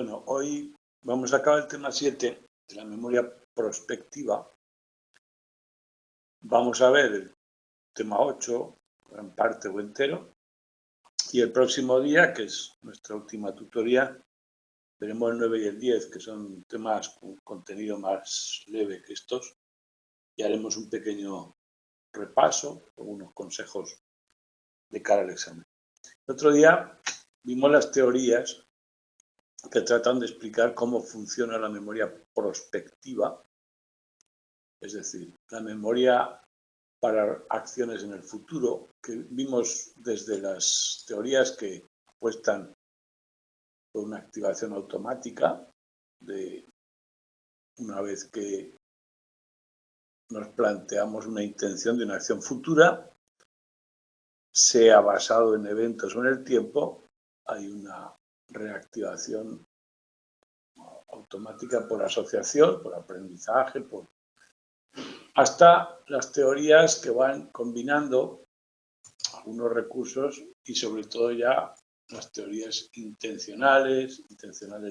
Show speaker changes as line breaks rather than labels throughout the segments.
Bueno, hoy vamos a acabar el tema 7 de la memoria prospectiva. Vamos a ver el tema 8, en parte o entero. Y el próximo día, que es nuestra última tutoría, veremos el 9 y el 10, que son temas con contenido más leve que estos. Y haremos un pequeño repaso, algunos consejos de cara al examen. El otro día vimos las teorías que tratan de explicar cómo funciona la memoria prospectiva, es decir, la memoria para acciones en el futuro, que vimos desde las teorías que apuestan por una activación automática de una vez que nos planteamos una intención de una acción futura, sea basado en eventos o en el tiempo, hay una reactivación automática por asociación, por aprendizaje, hasta las teorías que van combinando algunos recursos y sobre todo ya las teorías intencionales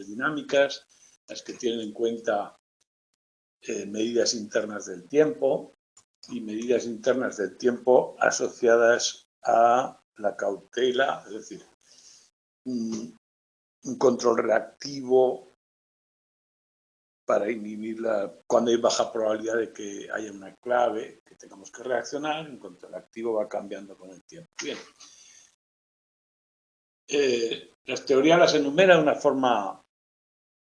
dinámicas, las que tienen en cuenta medidas internas del tiempo y medidas internas del tiempo asociadas a la cautela, es decir, un control reactivo para inhibirla cuando hay baja probabilidad de que haya una clave que tengamos que reaccionar, en cuanto el activo va cambiando con el tiempo. Bien. Las teorías las enumera de una forma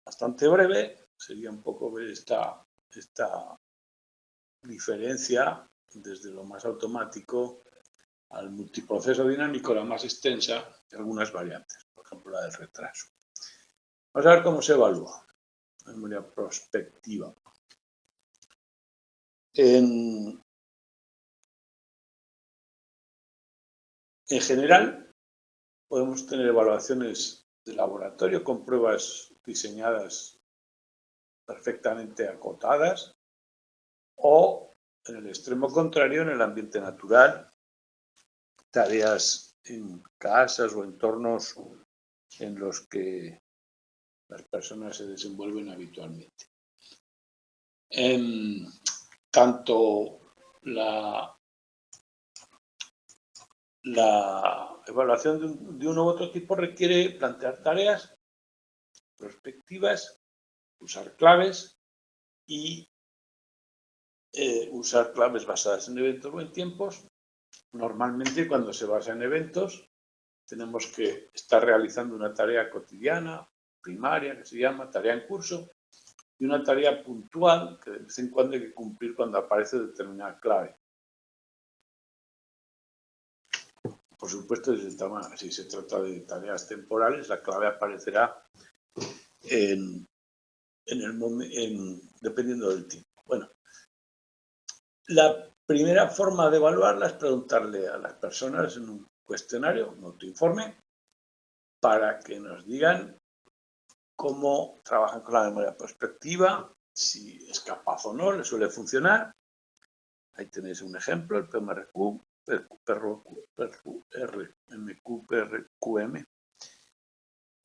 bastante breve. Sería un poco ver esta diferencia desde lo más automático al multiproceso dinámico, la más extensa, de algunas variantes, por ejemplo la del retraso. Vamos a ver cómo se evalúa la memoria prospectiva. En general, podemos tener evaluaciones de laboratorio con pruebas diseñadas perfectamente acotadas o, en el extremo contrario, en el ambiente natural, tareas en casas o entornos en los que las personas se desenvuelven habitualmente. Tanto la evaluación de uno u otro tipo requiere plantear tareas prospectivas, usar claves y usar claves basadas en eventos o en tiempos. Normalmente, cuando se basa en eventos, tenemos que estar realizando una tarea cotidiana, primaria, que se llama tarea en curso, y una tarea puntual que de vez en cuando hay que cumplir cuando aparece determinada clave. Por supuesto, si se trata de tareas temporales, la clave aparecerá dependiendo del tiempo. Bueno, la primera forma de evaluarla es preguntarle a las personas en un cuestionario, un autoinforme, para que nos digan cómo trabajan con la memoria prospectiva, si es capaz o no, le suele funcionar. Ahí tenéis un ejemplo, el PMRQ, MQPRQM.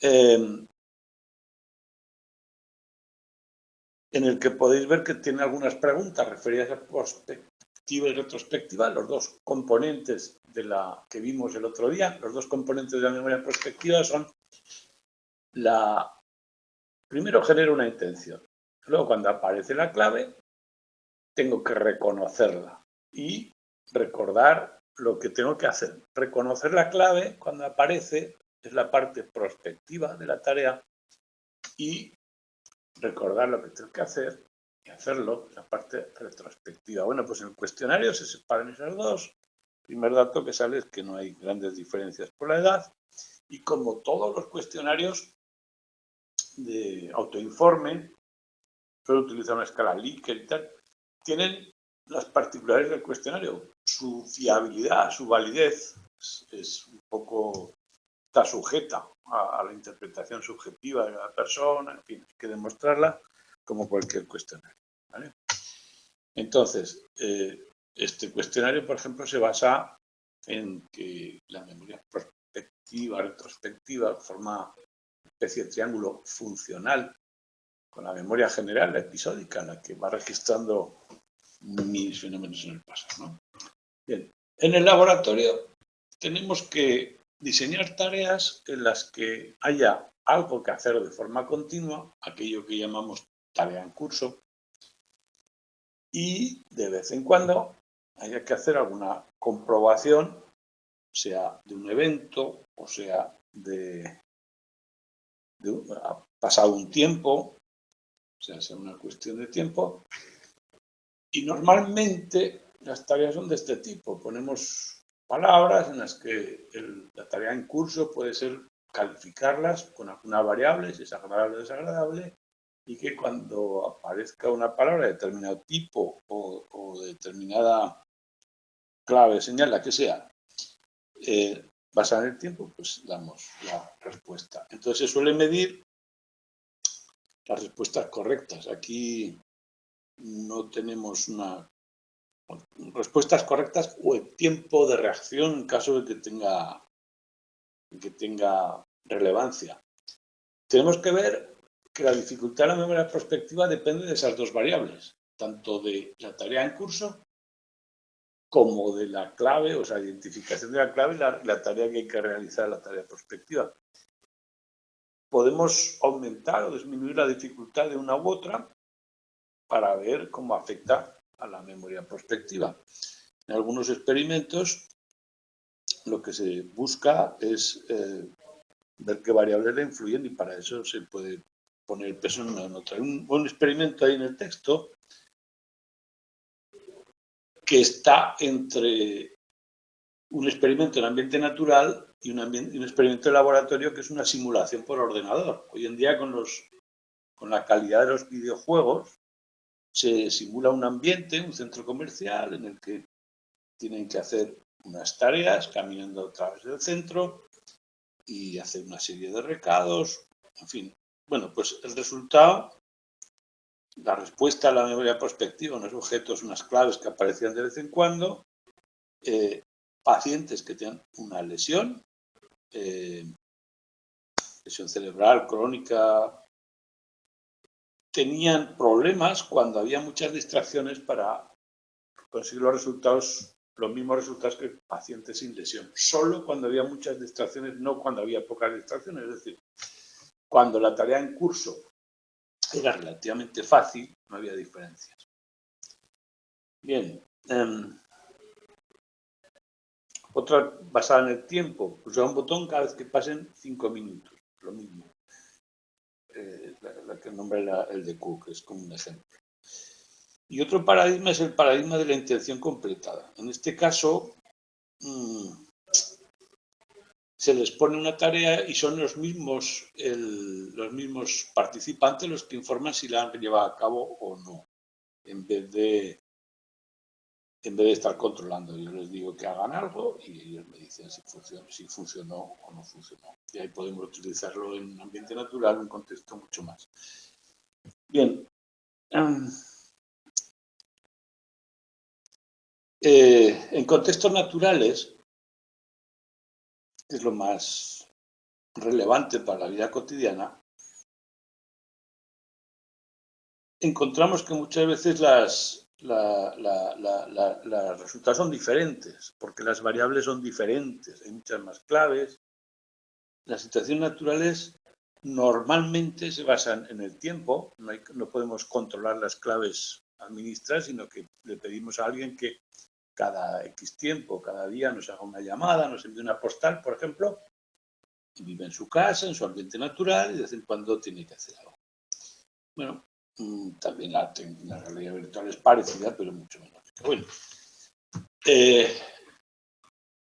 En el que podéis ver que tiene algunas preguntas referidas a prospectiva y retrospectiva, los dos componentes de la que vimos el otro día, los dos componentes de la memoria prospectiva son primero genero una intención, luego cuando aparece la clave tengo que reconocerla y recordar lo que tengo que hacer. Reconocer la clave cuando aparece es la parte prospectiva de la tarea y recordar lo que tengo que hacer y hacerlo, la parte retrospectiva. Bueno, pues en el cuestionario se separan esas dos. El primer dato que sale es que no hay grandes diferencias por la edad y como todos los cuestionarios de autoinforme, suelo utilizar una escala Likert y tal, tienen las particularidades del cuestionario. Su fiabilidad, su validez es un poco, está sujeta a la interpretación subjetiva de cada persona, en fin, hay que demostrarla como cualquier cuestionario, ¿vale? Entonces, este cuestionario, por ejemplo, se basa en que la memoria prospectiva, retrospectiva, forma especie de triángulo funcional con la memoria general, la episódica, la que va registrando mis fenómenos en el pasado, ¿no? Bien, en el laboratorio tenemos que diseñar tareas en las que haya algo que hacer de forma continua, aquello que llamamos tarea en curso, y de vez en cuando haya que hacer alguna comprobación, sea de un evento, o sea ha pasado un tiempo, o sea una cuestión de tiempo, y normalmente las tareas son de este tipo. Ponemos palabras en las que la tarea en curso puede ser calificarlas con alguna variable, si es agradable o desagradable, y que cuando aparezca una palabra de determinado tipo o determinada clave, señal, la que sea, basada en el tiempo, pues damos la respuesta. Entonces se suele medir las respuestas correctas. Aquí no tenemos respuestas correctas o el tiempo de reacción en caso de que tenga relevancia. Tenemos que ver que la dificultad de la memoria prospectiva depende de esas dos variables, tanto de la tarea en curso como de la clave, o sea, identificación de la clave y la tarea que hay que realizar, la tarea prospectiva. Podemos aumentar o disminuir la dificultad de una u otra para ver cómo afecta a la memoria prospectiva. En algunos experimentos lo que se busca es ver qué variables le influyen y para eso se puede poner el peso en una o en otra. Hay un experimento ahí en el texto que está entre un experimento en ambiente natural y un experimento de laboratorio que es una simulación por ordenador. Hoy en día con la calidad de los videojuegos se simula un ambiente, un centro comercial en el que tienen que hacer unas tareas caminando a través del centro y hacer una serie de recados, en fin. Bueno, pues el resultado, la respuesta a la memoria prospectiva, unos objetos, unas claves que aparecían de vez en cuando, pacientes que tenían una lesión, lesión cerebral crónica, tenían problemas cuando había muchas distracciones para conseguir los mismos resultados que pacientes sin lesión. Solo cuando había muchas distracciones, no cuando había pocas distracciones. Es decir, cuando la tarea en curso era relativamente fácil, no había diferencias. Bien. Otra basada en el tiempo. Pulsar un botón cada vez que pasen 5 minutos. Lo mismo. La que nombra el de Cook es como un ejemplo. Y otro paradigma es el paradigma de la intención completada. En este caso, se les pone una tarea y son los mismos participantes los que informan si la han llevado a cabo o no, en vez de estar controlando. Yo les digo que hagan algo y ellos me dicen si funcionó o no funcionó. Y ahí podemos utilizarlo en un ambiente natural, en un contexto mucho más. Bien. En contextos naturales, que es lo más relevante para la vida cotidiana, encontramos que muchas veces los resultados son diferentes, porque las variables son diferentes, hay muchas más claves. Las situaciones naturales normalmente se basan en el tiempo, no podemos controlar las claves administradas, sino que le pedimos a alguien que cada X tiempo, cada día nos haga una llamada, nos envíe una postal, por ejemplo, y vive en su casa, en su ambiente natural, y de vez en cuando tiene que hacer algo. Bueno, también la realidad virtual es parecida, pero mucho menos. Bueno,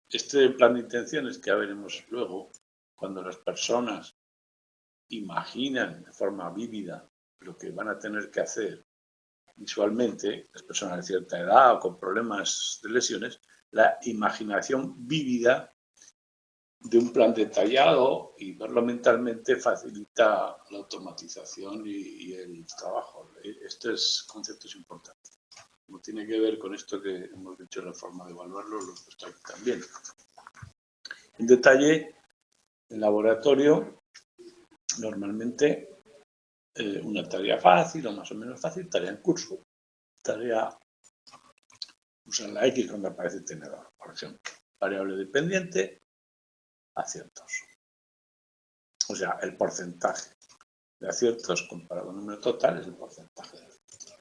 este plan de intenciones que ya veremos luego, cuando las personas imaginan de forma vívida lo que van a tener que hacer visualmente, las personas de cierta edad o con problemas de lesiones, la imaginación vívida de un plan detallado y verlo mentalmente facilita la automatización y el trabajo. Estos conceptos importantes. Como tiene que ver con esto que hemos dicho en la forma de evaluarlo, lo he puesto aquí también. En detalle, el laboratorio Normalmente una tarea fácil o más o menos fácil, tarea en curso, tarea usar la X cuando aparece el tenedor, por ejemplo. Variable dependiente, aciertos. O sea, el porcentaje de aciertos comparado al número total es el porcentaje de aciertos.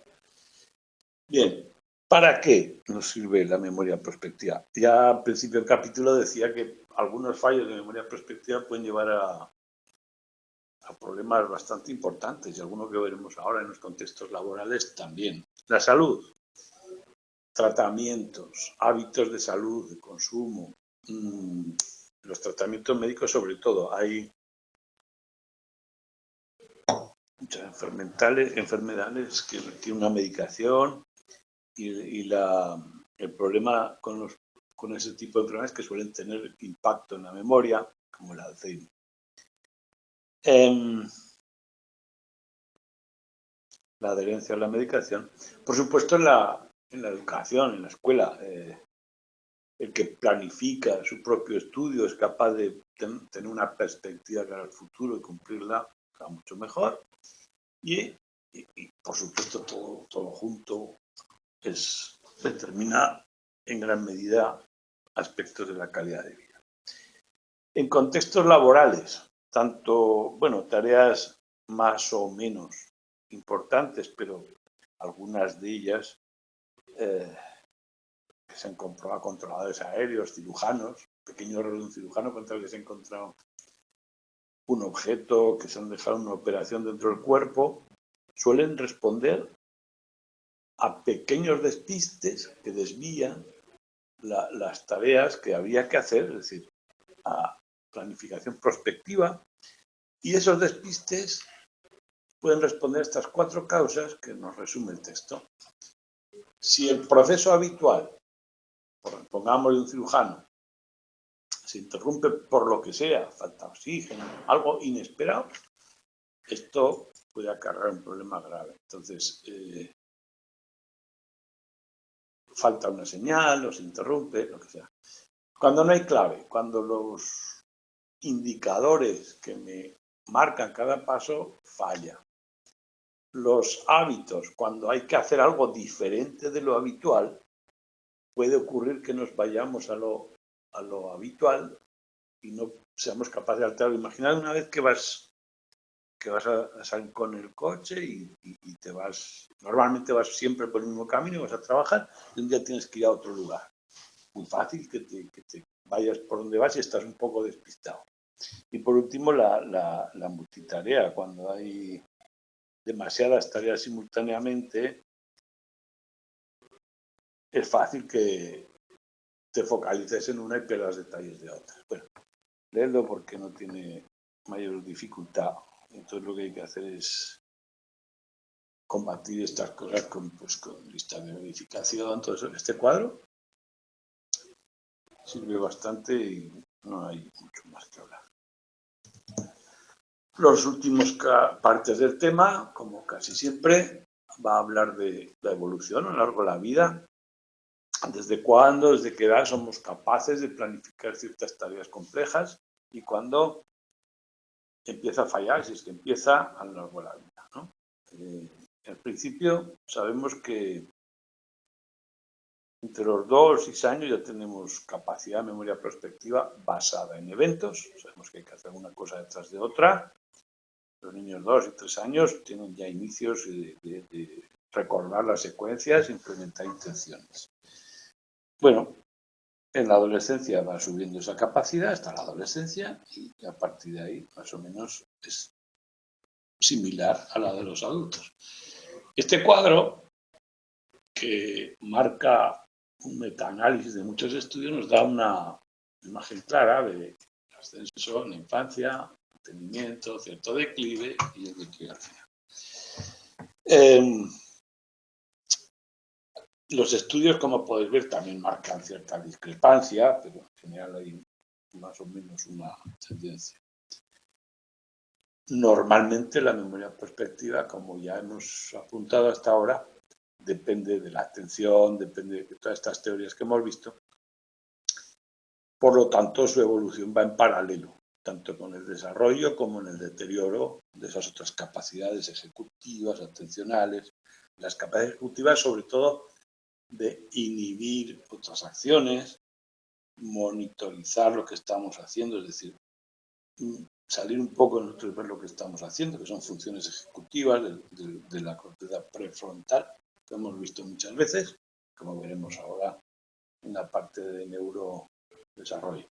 Bien, ¿para qué nos sirve la memoria prospectiva? Ya al principio del capítulo decía que algunos fallos de memoria prospectiva pueden llevar a problemas bastante importantes y algunos que veremos ahora en los contextos laborales también. La salud, tratamientos, hábitos de salud, de consumo, los tratamientos médicos sobre todo. Hay muchas enfermedades que tienen una medicación y el problema con ese tipo de enfermedades que suelen tener impacto en la memoria, como el Alzheimer. La adherencia a la medicación. Por supuesto, en la educación, en la escuela, el que planifica su propio estudio es capaz de tener una perspectiva para el futuro y cumplirla mucho mejor. Y por supuesto, todo junto determina en gran medida aspectos de la calidad de vida. En contextos laborales, tareas más o menos importantes, pero algunas de ellas que se han comprobado, controladores aéreos, cirujanos, pequeños errores de un cirujano contra el que se ha encontrado un objeto, que se han dejado una operación dentro del cuerpo, suelen responder a pequeños despistes que desvían las tareas que había que hacer, es decir, a planificación prospectiva, y esos despistes pueden responder a estas 4 causas que nos resume el texto. Si el proceso habitual, pongamos de un cirujano, se interrumpe por lo que sea, falta oxígeno, algo inesperado, esto puede acarrear un problema grave. Entonces, falta una señal, o se interrumpe, lo que sea. Cuando no hay clave, cuando los indicadores que me marcan cada paso fallan. Los hábitos, cuando hay que hacer algo diferente de lo habitual, puede ocurrir que nos vayamos a lo habitual y no seamos capaces de alterarlo. Imaginad una vez que vas a salir con el coche y te vas, normalmente vas siempre por el mismo camino y vas a trabajar y un día tienes que ir a otro lugar. Muy fácil que te vayas por donde vas y estás un poco despistado. Y por último, la multitarea. Cuando hay demasiadas tareas simultáneamente, es fácil que te focalices en una y pierdas detalles de otra. Bueno, leedlo porque no tiene mayor dificultad. Entonces lo que hay que hacer es combatir estas cosas con listas de verificación. Todo eso. Este cuadro sirve bastante y no hay mucho más que hablar. Los últimos partes del tema, como casi siempre, va a hablar de la evolución a lo largo de la vida. ¿Desde cuándo, desde qué edad somos capaces de planificar ciertas tareas complejas y cuándo empieza a fallar, si es que empieza a lo largo de la vida, ¿no? Al principio sabemos que entre los 2 y 6 años ya tenemos capacidad de memoria prospectiva basada en eventos. Sabemos que hay que hacer una cosa detrás de otra. Los niños 2 y 3 años tienen ya inicios de recordar las secuencias e implementar intenciones. Bueno, en la adolescencia va subiendo esa capacidad hasta la adolescencia y a partir de ahí más o menos es similar a la de los adultos. Este cuadro, que marca un metaanálisis de muchos estudios, nos da una imagen clara de ascenso en la infancia, mantenimiento, cierto declive y el declive al final. Los estudios, como podéis ver, también marcan cierta discrepancia, pero en general hay más o menos una tendencia. Normalmente la memoria prospectiva, como ya hemos apuntado hasta ahora, depende de la atención, depende de todas estas teorías que hemos visto. Por lo tanto, su evolución va en paralelo tanto con el desarrollo como en el deterioro de esas otras capacidades ejecutivas, atencionales. Las capacidades ejecutivas, sobre todo, de inhibir otras acciones, monitorizar lo que estamos haciendo, es decir, salir un poco de nosotros y ver lo que estamos haciendo, que son funciones ejecutivas de la corteza prefrontal, que hemos visto muchas veces, como veremos ahora en la parte de neurodesarrollo.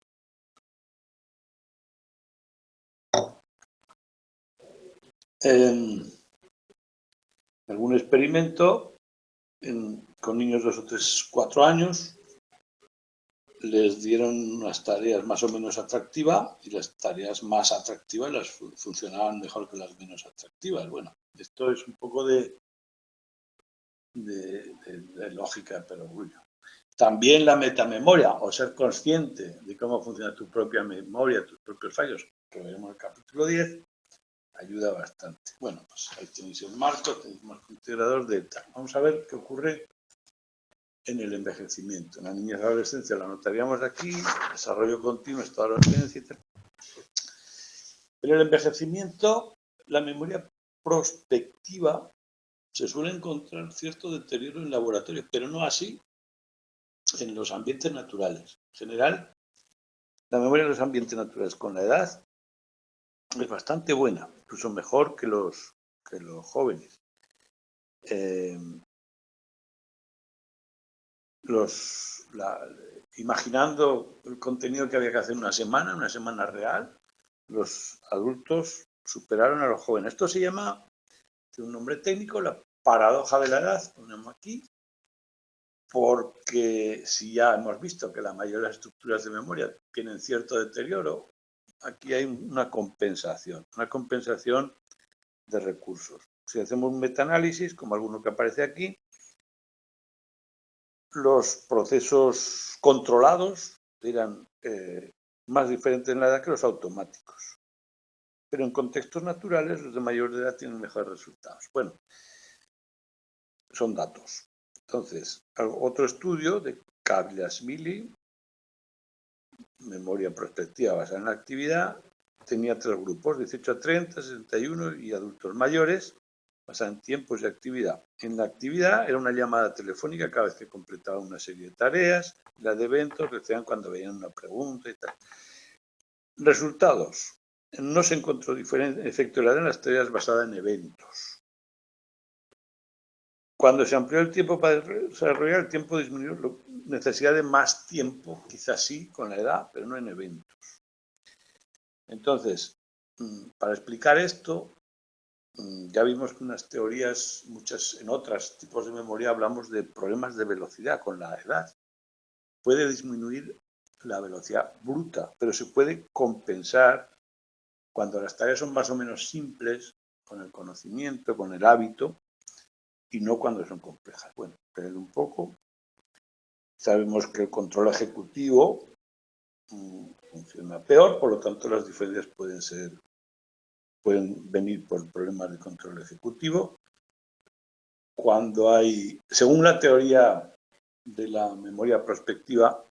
En algún experimento con niños de 2 o 3, 4 años, les dieron unas tareas más o menos atractivas y las tareas más atractivas las funcionaban mejor que las menos atractivas. Bueno, esto es un poco de lógica, pero bueno. También la metamemoria, o ser consciente de cómo funciona tu propia memoria, tus propios fallos, que veremos en el capítulo 10, ayuda bastante. Bueno, pues ahí tenéis el marco, tenéis marco integrador de tal. Vamos a ver qué ocurre en el envejecimiento. En la niñez y adolescencia la notaríamos aquí, desarrollo continuo, estado de adolescencia y tal. En el envejecimiento, la memoria prospectiva se suele encontrar cierto deterioro en laboratorio, pero no así en los ambientes naturales. En general, la memoria en los ambientes naturales con la edad es bastante buena, incluso mejor que los jóvenes. Imaginando el contenido que había que hacer una semana real, los adultos superaron a los jóvenes. Esto se llama, tiene un nombre técnico, la paradoja de la edad, ponemos aquí, porque si ya hemos visto que la mayoría de las estructuras de memoria tienen cierto deterioro, aquí hay una compensación de recursos. Si hacemos un metaanálisis, como alguno que aparece aquí, los procesos controlados eran más diferentes en la edad que los automáticos. Pero en contextos naturales, los de mayor edad tienen mejores resultados. Bueno, son datos. Entonces, otro estudio de Kavliashvili, memoria prospectiva basada en la actividad, tenía 3 grupos, 18 a 30, 61 y adultos mayores, basada en tiempos y actividad. En la actividad era una llamada telefónica cada vez que completaba una serie de tareas, la de eventos recibían cuando veían una pregunta y tal. Resultados. No se encontró efecto de la edad en las tareas basadas en eventos. Cuando se amplió el tiempo para desarrollar, el tiempo disminuyó, la necesidad de más tiempo, quizás sí, con la edad, pero no en eventos. Entonces, para explicar esto, ya vimos que unas teorías, en otros tipos de memoria hablamos de problemas de velocidad con la edad. Puede disminuir la velocidad bruta, pero se puede compensar cuando las tareas son más o menos simples, con el conocimiento, con el hábito, y no cuando son complejas. Bueno, pero un poco. Sabemos que el control ejecutivo funciona peor, por lo tanto las diferencias pueden venir por problemas de control ejecutivo. Cuando según la teoría de la memoria prospectiva,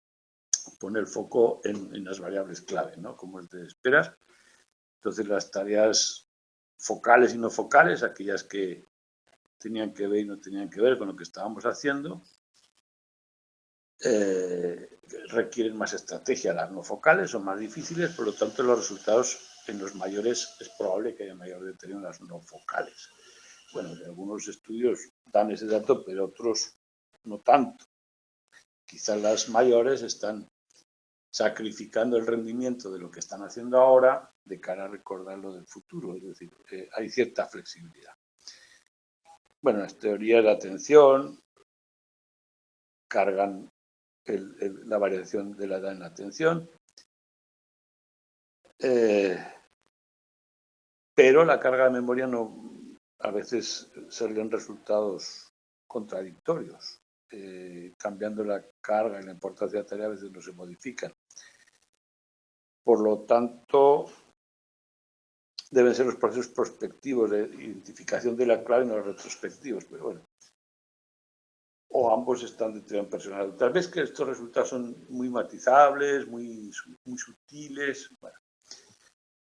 pone el foco en las variables clave, ¿no? Como es de esperas. Entonces las tareas focales y no focales, aquellas que tenían que ver y no tenían que ver con lo que estábamos haciendo, requieren más estrategia. Las no focales son más difíciles, por lo tanto los resultados en los mayores es probable que haya mayor deterioro en las no focales. Bueno, algunos estudios dan ese dato, pero otros no tanto. Quizás las mayores están sacrificando el rendimiento de lo que están haciendo ahora de cara a recordar lo del futuro, es decir, hay cierta flexibilidad. Bueno, las teorías de atención cargan la variación de la edad en la atención, pero la carga de memoria a veces salen resultados contradictorios. Cambiando la carga y la importancia de la tarea a veces no se modifican. Por lo tanto, deben ser los procesos prospectivos de identificación de la clave y no los retrospectivos, pero bueno. O ambos están determinados personal. Tal vez que estos resultados son muy matizables, muy sutiles. Bueno,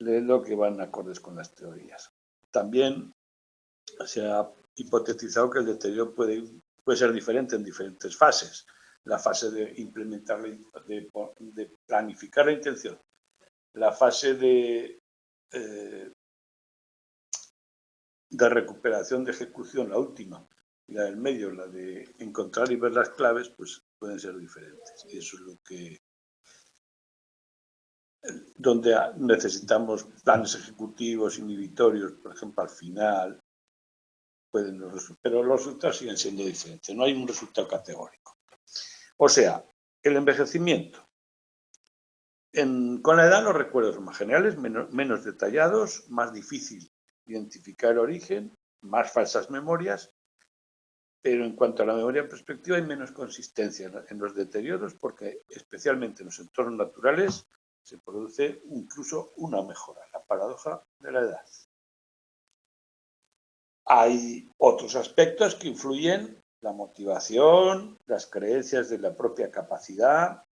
Léelo que van acordes con las teorías. También se ha hipotetizado que el deterioro puede ser diferente en diferentes fases. La fase de implementar, de planificar la intención, la fase de recuperación, de ejecución, la última, y la del medio, la de encontrar y ver las claves, pues pueden ser diferentes. Y eso es lo que donde necesitamos planes ejecutivos inhibitorios, por ejemplo, al final, pero los resultados siguen siendo diferentes, no hay un resultado categórico. O sea, el envejecimiento. Con la edad los recuerdos son más generales, menos detallados, más difícil identificar el origen, más falsas memorias, pero en cuanto a la memoria perspectiva hay menos consistencia en los deterioros porque especialmente en los entornos naturales se produce incluso una mejora, la paradoja de la edad. Hay otros aspectos que influyen, la motivación, las creencias de la propia capacidad,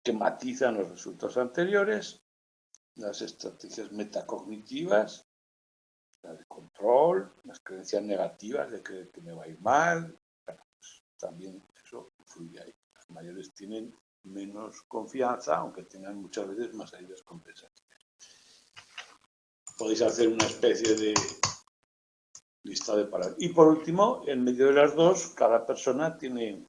que matizan los resultados anteriores, las estrategias metacognitivas, la de control, las creencias negativas de que me va a ir mal, bueno, pues también eso influye ahí. Los mayores tienen menos confianza, aunque tengan muchas veces más ayudas compensatorias. Podéis hacer una especie de lista de palabras. Y por último, en medio de las dos, cada persona tiene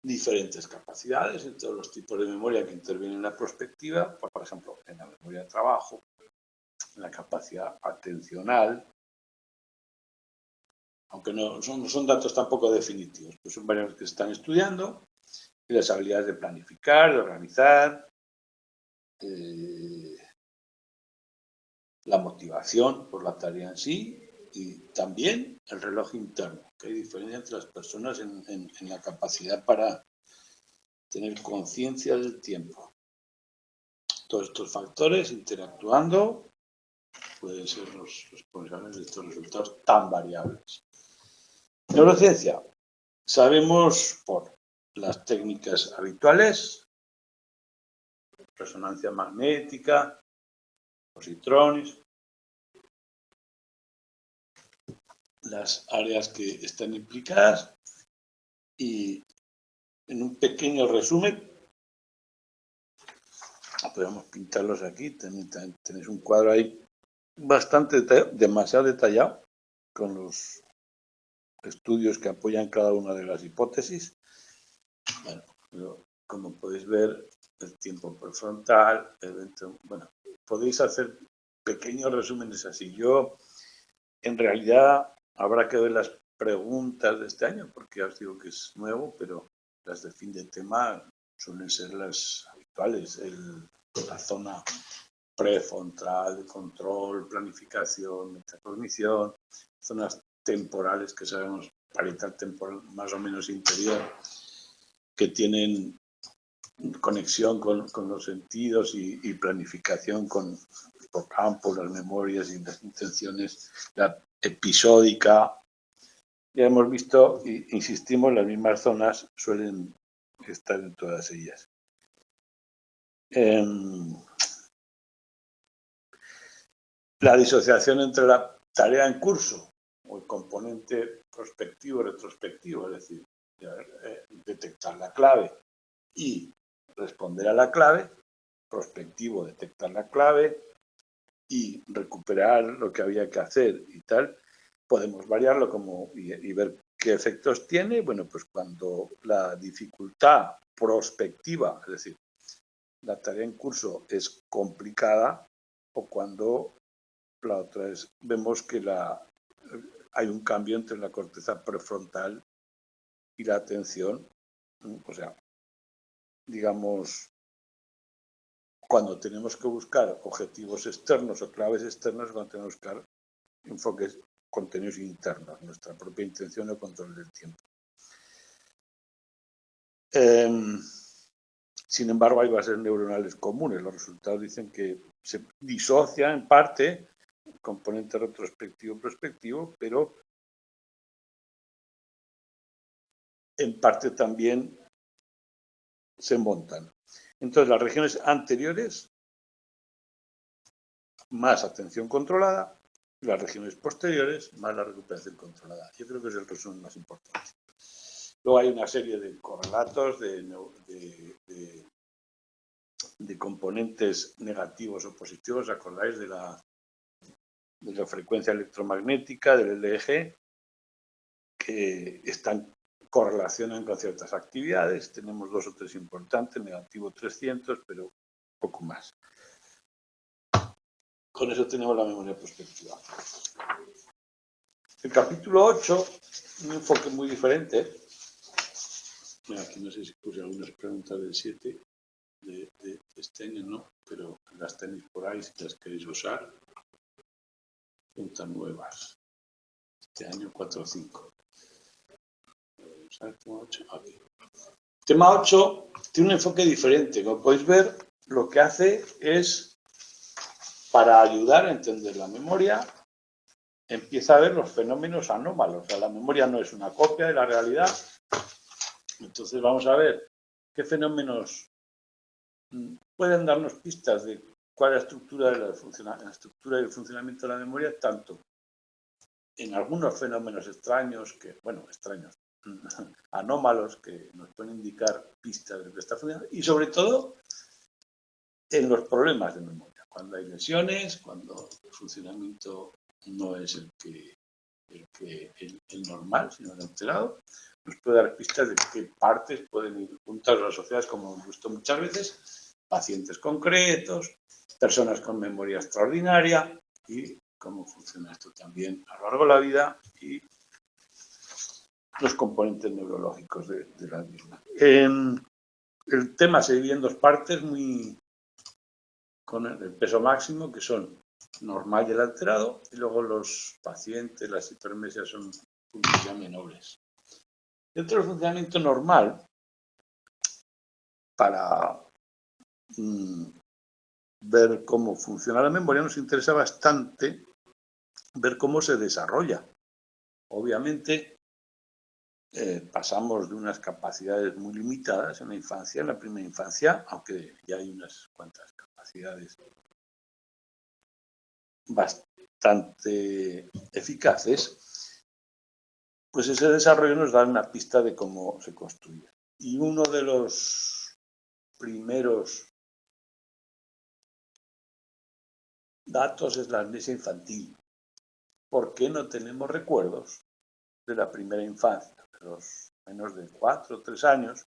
diferentes capacidades en todos los tipos de memoria que intervienen en la prospectiva, por ejemplo, en la memoria de trabajo, en la capacidad atencional, aunque no son datos tampoco definitivos, pues son variables que se están estudiando, y las habilidades de planificar, de organizar, la motivación por la tarea en sí y también el reloj interno, que hay diferencia entre las personas en la capacidad para tener conciencia del tiempo. Todos estos factores interactuando pueden ser los responsables de estos resultados tan variables. Neurociencia. Sabemos por las técnicas habituales, resonancia magnética, positrones, las áreas que están implicadas y en un pequeño resumen, podemos pintarlos aquí, tenéis un cuadro ahí bastante demasiado detallado con los estudios que apoyan cada una de las hipótesis. Bueno, como podéis ver, el tiempo prefrontal, bueno, podéis hacer pequeños resúmenes así. Yo, en realidad, habrá que ver las preguntas de este año, porque ya os digo que es nuevo, pero las de fin de tema suelen ser las habituales. La zona prefrontal, de control, planificación, metacognición, zonas temporales que sabemos, parietal temporal más o menos interior, que tienen conexión con los sentidos y planificación con el hipocampo, las memorias y las intenciones, la episódica. Ya hemos visto, insistimos, las mismas zonas suelen estar en todas ellas. La disociación entre la tarea en curso o el componente prospectivo retrospectivo, es decir, detectar la clave y responder a la clave, prospectivo, detectar la clave y recuperar lo que había que hacer y tal, podemos variarlo y ver qué efectos tiene. Bueno, pues cuando la dificultad prospectiva, es decir, la tarea en curso es complicada, o cuando la otra es, vemos que hay un cambio entre la corteza prefrontal y la atención, o sea, digamos, cuando tenemos que buscar objetivos externos o claves externas, cuando tenemos que buscar enfoques, contenidos internos, nuestra propia intención o control del tiempo. Sin embargo, hay bases neuronales comunes. Los resultados dicen que se disocia en parte el componente retrospectivo-prospectivo, pero en parte también se montan. Entonces, las regiones anteriores, más atención controlada, las regiones posteriores, más la recuperación controlada. Yo creo que es el resumen más importante. Luego hay una serie de correlatos, de componentes negativos o positivos. ¿Acordáis de la frecuencia electromagnética, del LEG, que correlacionan con ciertas actividades? Tenemos 2 o 3 importantes, negativo 300, pero poco más. Con eso tenemos la memoria prospectiva. El capítulo 8, un enfoque muy diferente. Mira, aquí no sé si puse algunas preguntas del 7 de este año, no, pero las tenéis por ahí si las queréis usar. Preguntas nuevas. Este año 4 o 5. Tema 8. Okay. Tema 8 tiene un enfoque diferente. Como podéis ver, lo que hace es, para ayudar a entender la memoria, empieza a ver los fenómenos anómalos. O sea, la memoria no es una copia de la realidad. Entonces vamos a ver qué fenómenos pueden darnos pistas de cuál es la estructura, y el funcionamiento de la memoria, tanto en algunos fenómenos extraños, anómalos, que nos pueden indicar pistas de que está funcionando, y sobre todo en los problemas de memoria, cuando hay lesiones, cuando el funcionamiento no es el normal, sino el alterado, nos puede dar pistas de qué partes pueden ir juntas o asociadas, como hemos visto muchas veces, pacientes concretos, personas con memoria extraordinaria, y cómo funciona esto también a lo largo de la vida y los componentes neurológicos de la misma. El tema se divide en 2 partes con el peso máximo, que son normal y el alterado, y luego los pacientes, las hipermesias son ya menores. Dentro del funcionamiento normal, para ver cómo funciona la memoria, nos interesa bastante ver cómo se desarrolla. Obviamente, pasamos de unas capacidades muy limitadas en la infancia, en la primera infancia, aunque ya hay unas cuantas capacidades bastante eficaces, pues ese desarrollo nos da una pista de cómo se construye. Y uno de los primeros datos es la amnesia infantil. ¿Por qué no tenemos recuerdos de la primera infancia? De los menos de 4 o 3 años,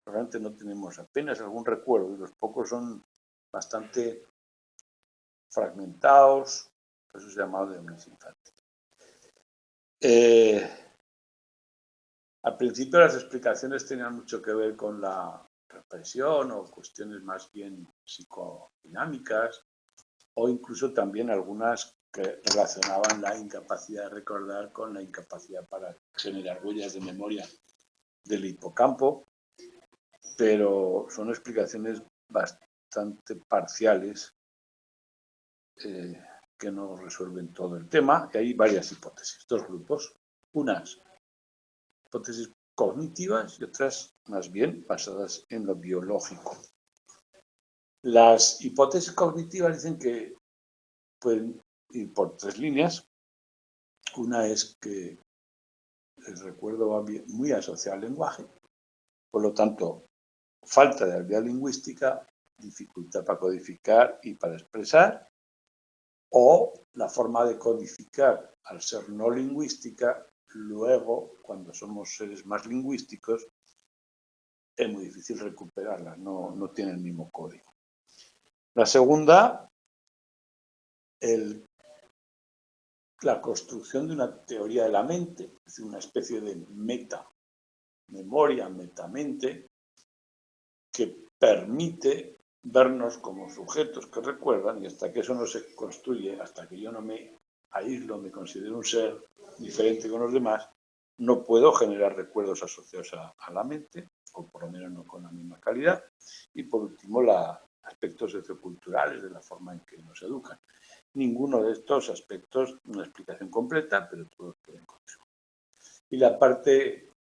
realmente no tenemos apenas algún recuerdo, y los pocos son bastante fragmentados, por eso es llamado de amnesia infantil. Al principio las explicaciones tenían mucho que ver con la represión o cuestiones más bien psicodinámicas, o incluso también algunas que relacionaban la incapacidad de recordar con la incapacidad para generar huellas de memoria del hipocampo, pero son explicaciones bastante parciales que no resuelven todo el tema, y hay varias hipótesis, 2 grupos, unas hipótesis cognitivas y otras más bien basadas en lo biológico. Las hipótesis cognitivas dicen que pueden ir por 3 líneas. Una es que el recuerdo va muy asociado al lenguaje, por lo tanto, falta de habilidad lingüística, dificultad para codificar y para expresar, o la forma de codificar, al ser no lingüística, luego, cuando somos seres más lingüísticos, es muy difícil recuperarla, no tiene el mismo código. La segunda, la construcción de una teoría de la mente, es decir, una especie de metamemoria, metamente, que permite vernos como sujetos que recuerdan, y hasta que eso no se construye, hasta que yo no me aíslo, me considero un ser diferente con los demás, no puedo generar recuerdos asociados a la mente, o por lo menos no con la misma calidad. Y por último, los aspectos socioculturales de la forma en que nos educan. Ninguno de estos aspectos, una explicación completa, pero todos pueden contribuir. Y la parte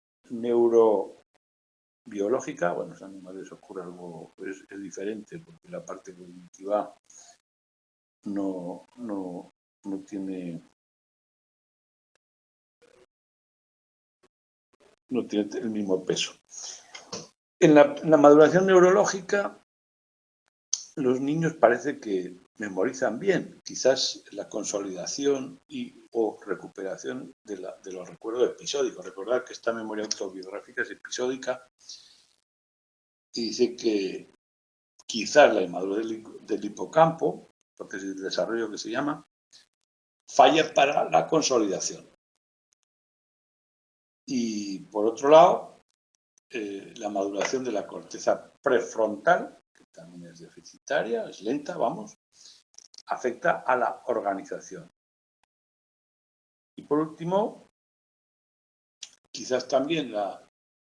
biológica, bueno, en los animales ocurre algo, es diferente, porque la parte cognitiva no tiene el mismo peso. En la maduración neurológica, los niños parece que memorizan bien, quizás la consolidación o recuperación de los recuerdos episódicos. Recordad que esta memoria autobiográfica es episódica y dice que quizás la inmadurez del hipocampo, hipótesis de desarrollo que se llama, falla para la consolidación. Y por otro lado, la maduración de la corteza prefrontal, que también es deficitaria, es lenta, vamos, afecta a la organización. Y por último, quizás también la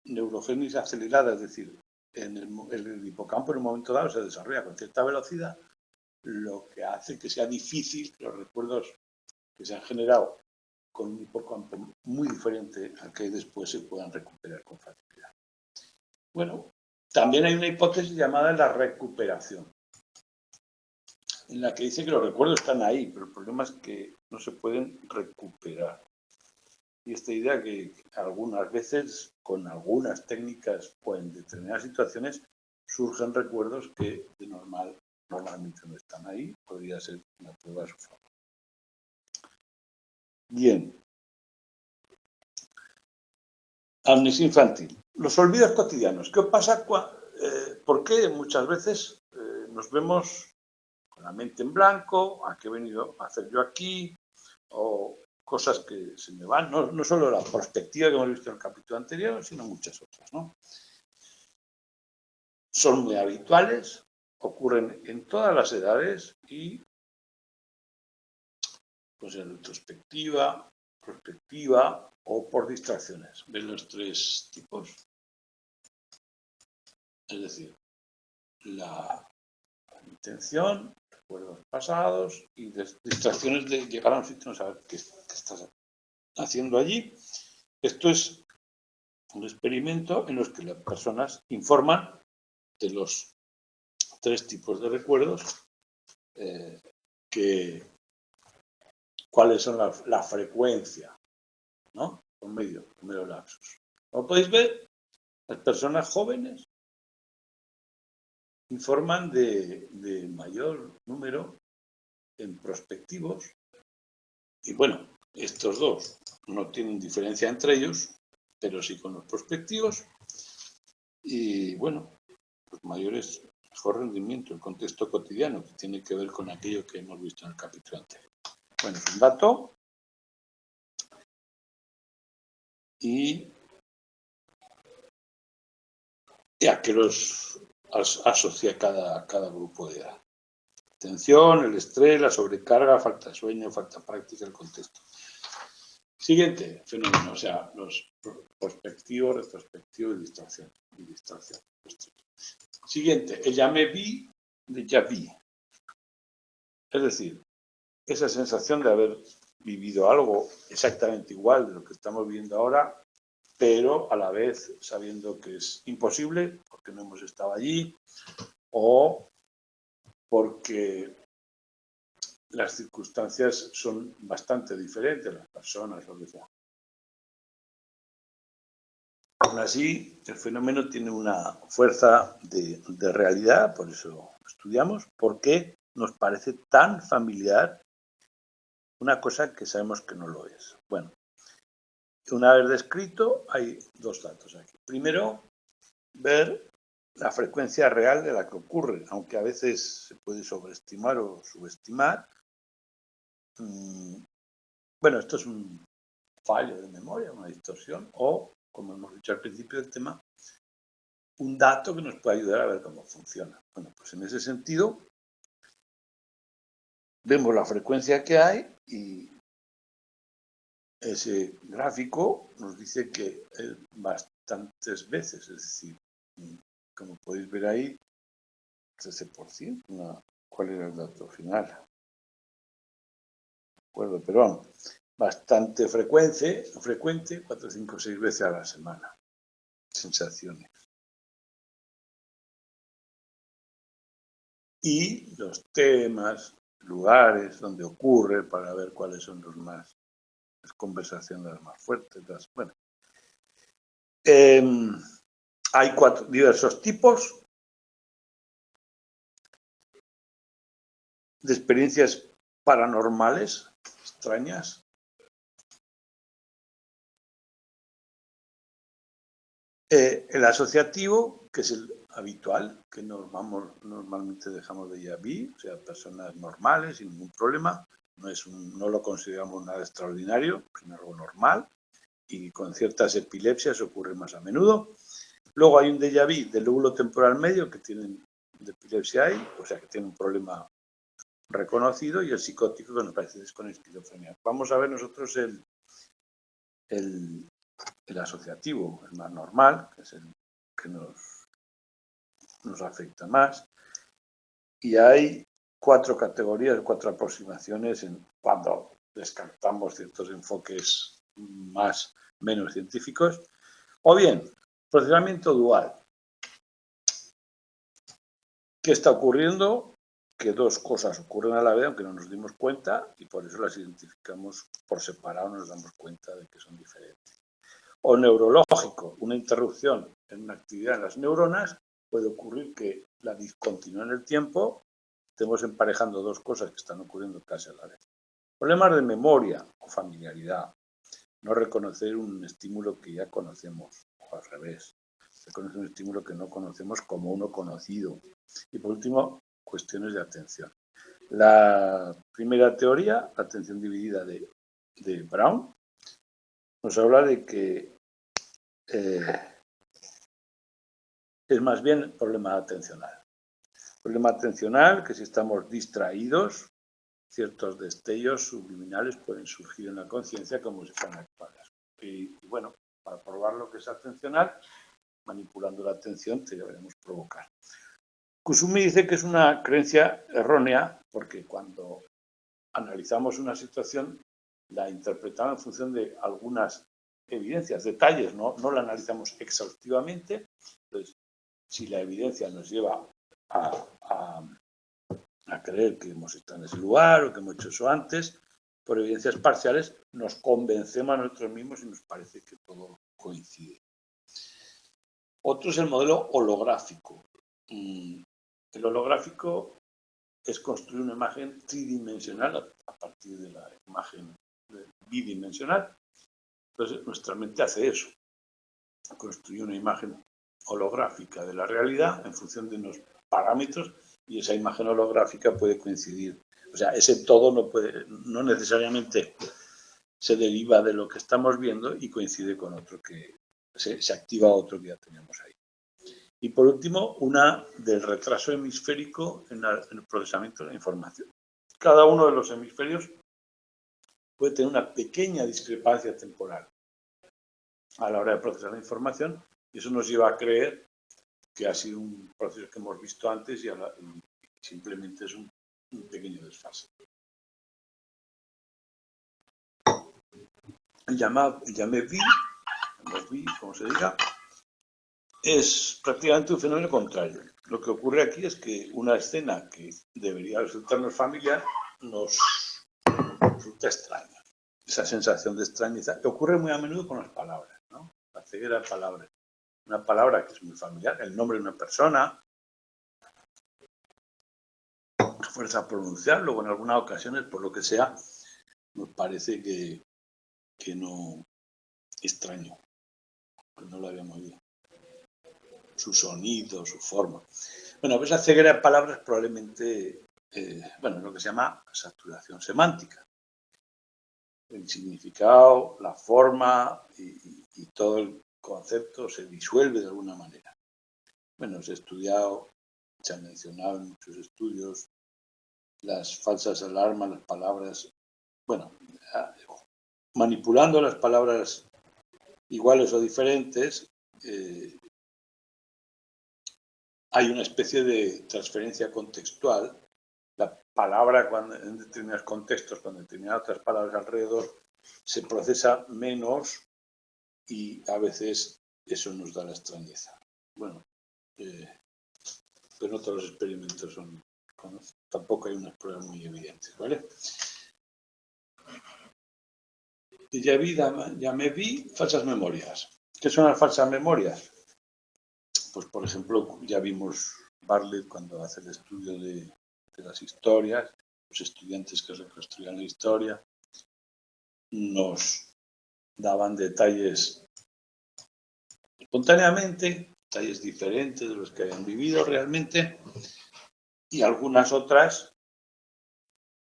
neurogénesis acelerada, es decir, en el hipocampo en un momento dado se desarrolla con cierta velocidad, lo que hace que sea difícil que los recuerdos que se han generado con un hipocampo muy diferente al que después se puedan recuperar con facilidad. Bueno, también hay una hipótesis llamada la recuperación, en la que dice que los recuerdos están ahí, pero el problema es que no se pueden recuperar. Y esta idea que algunas veces, con algunas técnicas o en determinadas situaciones, surgen recuerdos que normalmente no están ahí, podría ser una prueba a su favor. Bien. Amnesia infantil. Los olvidos cotidianos. ¿Qué pasa? ¿Por qué muchas veces nos vemos con la mente en blanco? ¿A qué he venido a hacer yo aquí? O cosas que se me van. No solo la perspectiva que hemos visto en el capítulo anterior, sino muchas otras, ¿no? Son muy habituales, ocurren en todas las edades y pues en retrospectiva, prospectiva o por distracciones. ¿Ven los tres tipos? Es decir, la intención, recuerdos pasados y distracciones de llegar a un sitio y no saber qué estás haciendo allí. Esto es un experimento en los que las personas informan de los tres tipos de recuerdos, cuáles son la frecuencia, ¿no? Con medio lapsos. Como podéis ver, las personas jóvenes informan de mayor número en prospectivos y bueno, estos dos no tienen diferencia entre ellos, pero sí con los prospectivos y bueno, los mayores, mejor rendimiento, el contexto cotidiano que tiene que ver con aquello que hemos visto en el capítulo anterior. Bueno, es un dato y a qué los asocia cada grupo de edad. Tensión, el estrés, la sobrecarga, falta de sueño, falta de práctica, el contexto. Siguiente fenómeno, o sea, los prospectivos, retrospectivos y distracción. Siguiente, el ya me vi de ya vi. Es decir, esa sensación de haber vivido algo exactamente igual de lo que estamos viviendo ahora, pero a la vez sabiendo que es imposible porque no hemos estado allí o porque las circunstancias son bastante diferentes, las personas, lo que sea. Aún así, el fenómeno tiene una fuerza de realidad, por eso lo estudiamos, porque nos parece tan familiar una cosa que sabemos que no lo es. Bueno, una vez descrito, hay dos datos aquí. Primero, ver la frecuencia real de la que ocurre, aunque a veces se puede sobreestimar o subestimar. Bueno, esto es un fallo de memoria, una distorsión, o, como hemos dicho al principio del tema, un dato que nos puede ayudar a ver cómo funciona. Bueno, pues en ese sentido, vemos la frecuencia que hay y ese gráfico nos dice que es bastantes veces, es decir, como podéis ver ahí, 13%. ¿Cuál era el dato final? No recuerdo, pero vamos, bastante frecuente, 4, 5, 6 veces a la semana. Sensaciones. y los temas, lugares donde ocurre para ver cuáles son las conversaciones más fuertes. Bueno, hay diversos tipos de experiencias paranormales, extrañas. El asociativo, que es el habitual, que normalmente dejamos de vu, o sea, personas normales, sin ningún problema, no lo consideramos nada extraordinario, sino algo normal, y con ciertas epilepsias ocurre más a menudo. Luego hay un déjà vu del lóbulo temporal medio, que tienen de epilepsia ahí, o sea, que tiene un problema reconocido, y el psicótico, que nos parece es con esquizofrenia. Vamos a ver nosotros el asociativo, el más normal, que es el que nos afecta más. Y hay 4 categorías, 4 aproximaciones cuando descartamos ciertos enfoques menos científicos. O bien, procesamiento dual. ¿Qué está ocurriendo? Que 2 cosas ocurren a la vez, aunque no nos dimos cuenta, y por eso las identificamos por separado, nos damos cuenta de que son diferentes. O neurológico, una interrupción en una actividad en las neuronas, puede ocurrir que la discontinúe en el tiempo, estemos emparejando 2 cosas que están ocurriendo casi a la vez. Problemas de memoria o familiaridad, no reconocer un estímulo que ya conocemos, o al revés, reconocer un estímulo que no conocemos como uno conocido. Y por último, cuestiones de atención. La primera teoría, la atención dividida de Brown, nos habla de que es más bien problema atencional. Problema atencional que si estamos distraídos, ciertos destellos subliminales pueden surgir en la conciencia como si fueran actuales. Y bueno, para probar lo que es atencional, manipulando la atención, te deberemos provocar. Kusumi dice que es una creencia errónea porque cuando analizamos una situación, la interpretamos en función de algunas evidencias, detalles, no la analizamos exhaustivamente. Entonces, si la evidencia nos lleva a creer que hemos estado en ese lugar o que hemos hecho eso antes, por evidencias parciales, nos convencemos a nosotros mismos y nos parece que todo coincide. Otro es el modelo holográfico. El holográfico es construir una imagen tridimensional a partir de la imagen bidimensional. Entonces, nuestra mente hace eso. Construye una imagen holográfica de la realidad en función de unos parámetros y esa imagen holográfica puede coincidir. O sea, ese todo no necesariamente se deriva de lo que estamos viendo y coincide con otro que se activa otro que ya teníamos ahí. Y por último, una del retraso hemisférico en el procesamiento de la información. Cada uno de los hemisferios puede tener una pequeña discrepancia temporal a la hora de procesar la información y eso nos lleva a creer que ha sido un proceso que hemos visto antes y simplemente es un pequeño desfase. El llamé vi, como se diga, es prácticamente un fenómeno contrario. Lo que ocurre aquí es que una escena que debería resultarnos familiar nos resulta extraña. Esa sensación de extrañeza que ocurre muy a menudo con las palabras, ¿no? La ceguera de palabras. Una palabra que es muy familiar, el nombre de una persona, fuerza a pronunciar, luego en algunas ocasiones, por lo que sea, nos parece que no extraño, que no lo habíamos oído. Su sonido, su forma. Bueno, pues esa ceguera de palabras probablemente, lo que se llama saturación semántica. El significado, la forma y todo el concepto se disuelve de alguna manera. Bueno, se ha estudiado, se ha mencionado en muchos estudios, las falsas alarmas, las palabras, manipulando las palabras iguales o diferentes, hay una especie de transferencia contextual. La palabra en determinados contextos, con determinadas otras palabras alrededor, se procesa menos y a veces eso nos da la extrañeza. Bueno, pero no todos los experimentos son Bueno, tampoco hay unas pruebas muy evidentes, ¿vale? Y ya me vi falsas memorias. ¿Qué son las falsas memorias? Pues, por ejemplo, ya vimos Bartlett cuando hace el estudio de las historias, los estudiantes que reconstruían la historia, nos daban detalles espontáneamente, detalles diferentes de los que habían vivido realmente, y algunas otras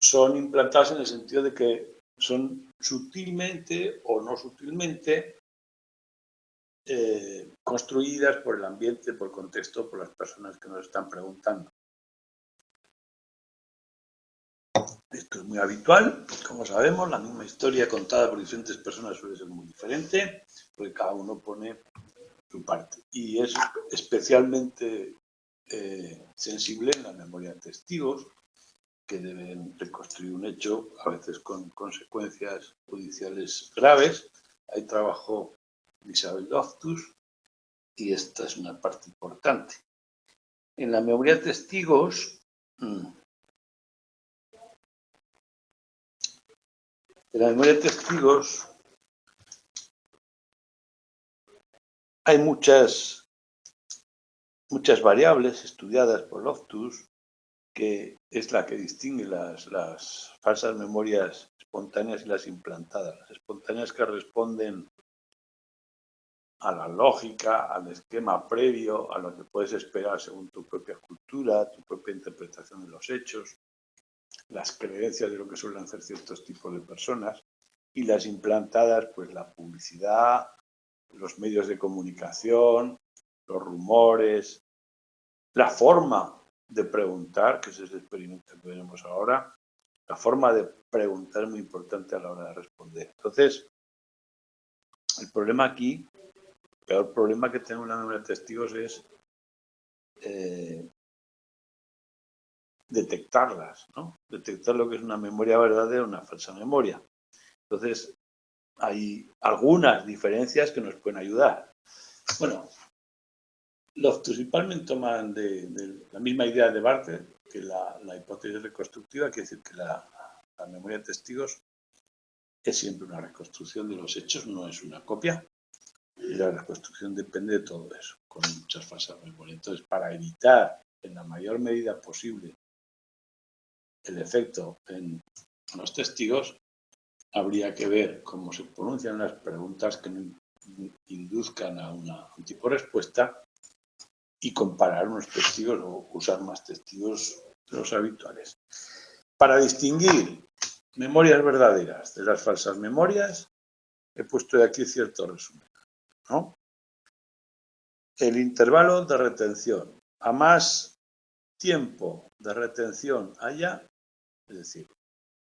son implantadas en el sentido de que son sutilmente o no sutilmente construidas por el ambiente, por el contexto, por las personas que nos están preguntando. Esto es muy habitual, como sabemos, la misma historia contada por diferentes personas suele ser muy diferente, porque cada uno pone su parte. Y es especialmente sensible en la memoria de testigos, que deben reconstruir un hecho, a veces con consecuencias judiciales graves. Ahí trabajó Isabel Loftus y esta es una parte importante. En la memoria de testigos, hay muchas variables estudiadas por Loftus, que es la que distingue las falsas memorias espontáneas y las implantadas. Las espontáneas que responden a la lógica, al esquema previo, a lo que puedes esperar según tu propia cultura, tu propia interpretación de los hechos, las creencias de lo que suelen hacer ciertos tipos de personas, y las implantadas, pues la publicidad, los medios de comunicación, los rumores, la forma de preguntar, que es el experimento que veremos ahora, la forma de preguntar es muy importante a la hora de responder. Entonces, el problema aquí, el peor problema que tenemos en la memoria de testigos es detectarlas, ¿no? Detectar lo que es una memoria verdadera o una falsa memoria. Entonces, hay algunas diferencias que nos pueden ayudar. Bueno, Loftus y Palmen toman de la misma idea de Bartlett, que la hipótesis reconstructiva, quiere decir que la memoria de testigos es siempre una reconstrucción de los hechos, no es una copia. Y la reconstrucción depende de todo eso, con muchas falsas memorias. Entonces, para evitar en la mayor medida posible el efecto en los testigos, habría que ver cómo se pronuncian las preguntas que induzcan a un tipo de respuesta y comparar unos testigos o usar más testigos de los habituales. Para distinguir memorias verdaderas de las falsas memorias, he puesto de aquí cierto resumen, ¿no? El intervalo de retención. A más tiempo de retención haya, es decir,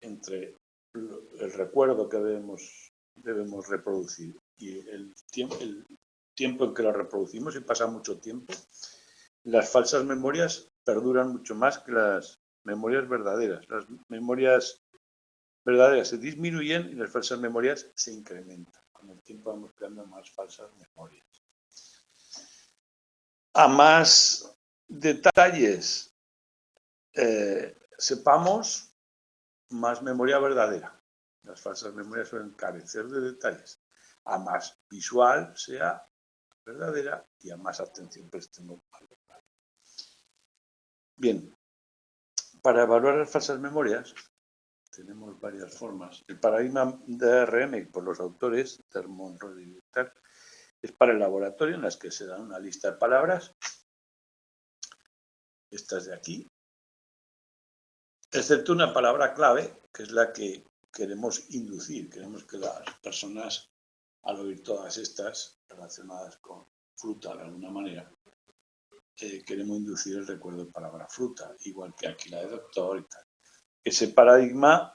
entre el recuerdo que debemos reproducir y el tiempo en que lo reproducimos, y pasa mucho tiempo, las falsas memorias perduran mucho más que las memorias verdaderas. Las memorias verdaderas se disminuyen y las falsas memorias se incrementan. Con el tiempo vamos creando más falsas memorias. A más detalles sepamos, más memoria verdadera. Las falsas memorias suelen carecer de detalles. A más visual sea verdadera y a más atención prestemos más verdadera. Bien, para evaluar las falsas memorias tenemos varias formas. El paradigma de RM por los autores, Termon, Rodríguez y Vital, es para el laboratorio en las que se da una lista de palabras, estas de aquí, excepto una palabra clave, que es la que queremos inducir. Queremos que las personas, al oír todas estas relacionadas con fruta de alguna manera, queremos inducir el recuerdo de palabra fruta, igual que aquí la de doctor y tal. Ese paradigma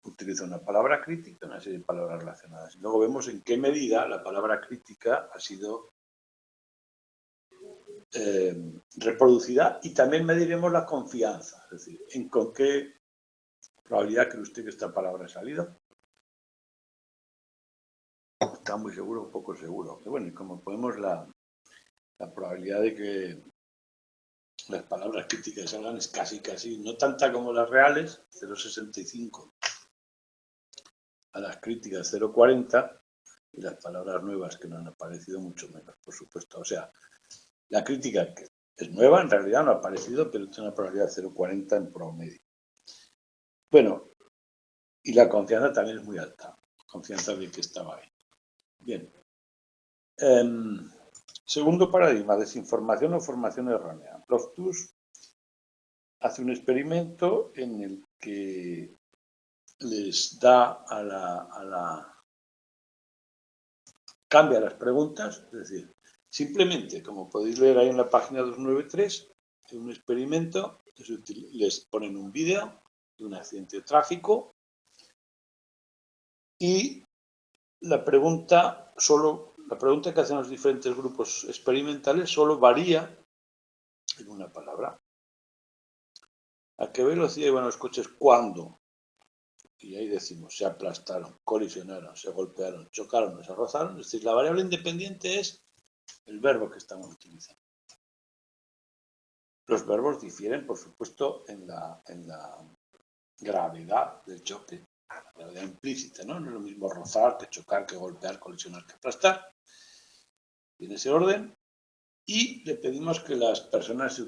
utiliza una palabra crítica, una serie de palabras relacionadas. Y luego vemos en qué medida la palabra crítica ha sido reproducida, y también mediremos la confianza, es decir, en con qué probabilidad cree usted que esta palabra ha salido. Está muy seguro o poco seguro. Pero bueno, y como podemos, la probabilidad de que las palabras críticas salgan es casi, no tanta como las reales, 0,65, a las críticas 0,40, y las palabras nuevas que no han aparecido mucho menos, por supuesto. O sea, la crítica que es nueva, en realidad no ha aparecido, pero tiene una probabilidad de 0,40 en promedio. Bueno, y la confianza también es muy alta, confianza de que estaba ahí. Bien. Segundo paradigma, desinformación o formación errónea. Loftus hace un experimento en el que les da cambia las preguntas, es decir, simplemente, como podéis leer ahí en la página 293, en un experimento, les ponen un vídeo de un accidente de tráfico y la pregunta que hacen los diferentes grupos experimentales solo varía en una palabra. ¿A qué velocidad iban los coches cuando? Y ahí decimos, se aplastaron, colisionaron, se golpearon, chocaron, se rozaron. Es decir, la variable independiente es el verbo que estamos utilizando. Los verbos difieren, por supuesto, en la gravedad del choque, la gravedad implícita, ¿no? No es lo mismo rozar que chocar, que golpear, colisionar, que aplastar. En ese orden. Y le pedimos que las personas,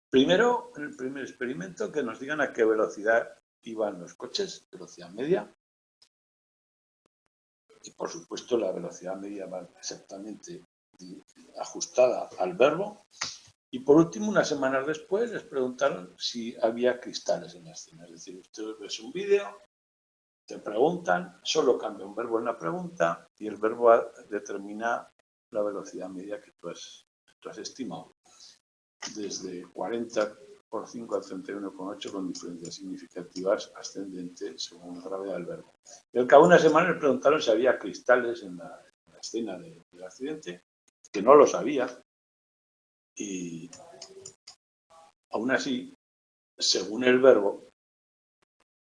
primero, en el primer experimento, que nos digan a qué velocidad iban los coches, velocidad media. Y por supuesto la velocidad media va exactamente ajustada al verbo. Y por último, unas semanas después, les preguntaron si había cristales en la escena. Es decir, usted ves un vídeo, te preguntan, solo cambia un verbo en la pregunta y el verbo determina la velocidad media que tú has estimado. Desde 40 por 5 a 31,8 con diferencias significativas ascendentes según la gravedad del verbo. Y al cabo de una semana les preguntaron si había cristales en la escena del accidente, que no lo sabía. Y aún así, según el verbo,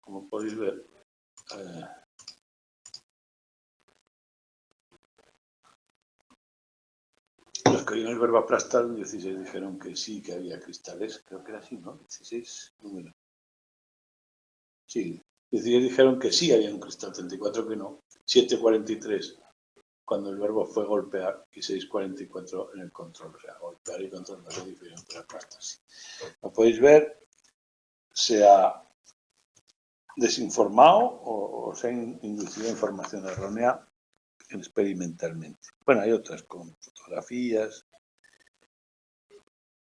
como podéis ver, los que oyeron el verbo aplastar, 16 dijeron que sí, que había cristales. Creo que era así, ¿no? 16 números. Sí, 16 dijeron que sí había un cristal, 34 que no. 7,43 cuando el verbo fue golpear y 6,44 en el control. O sea, golpear y control no se difieren, pero aplastar sí. Como podéis ver, se ha desinformado o se ha inducido información errónea experimentalmente. Bueno, hay otras con fotografías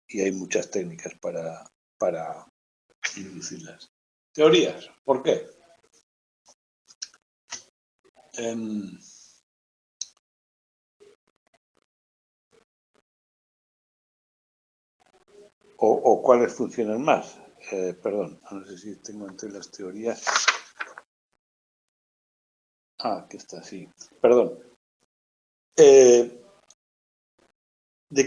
y hay muchas técnicas para inducirlas. Teorías, ¿por qué? O cuáles funcionan más. Perdón, no sé si tengo entre las teorías. Aquí está, sí. Perdón. ¿De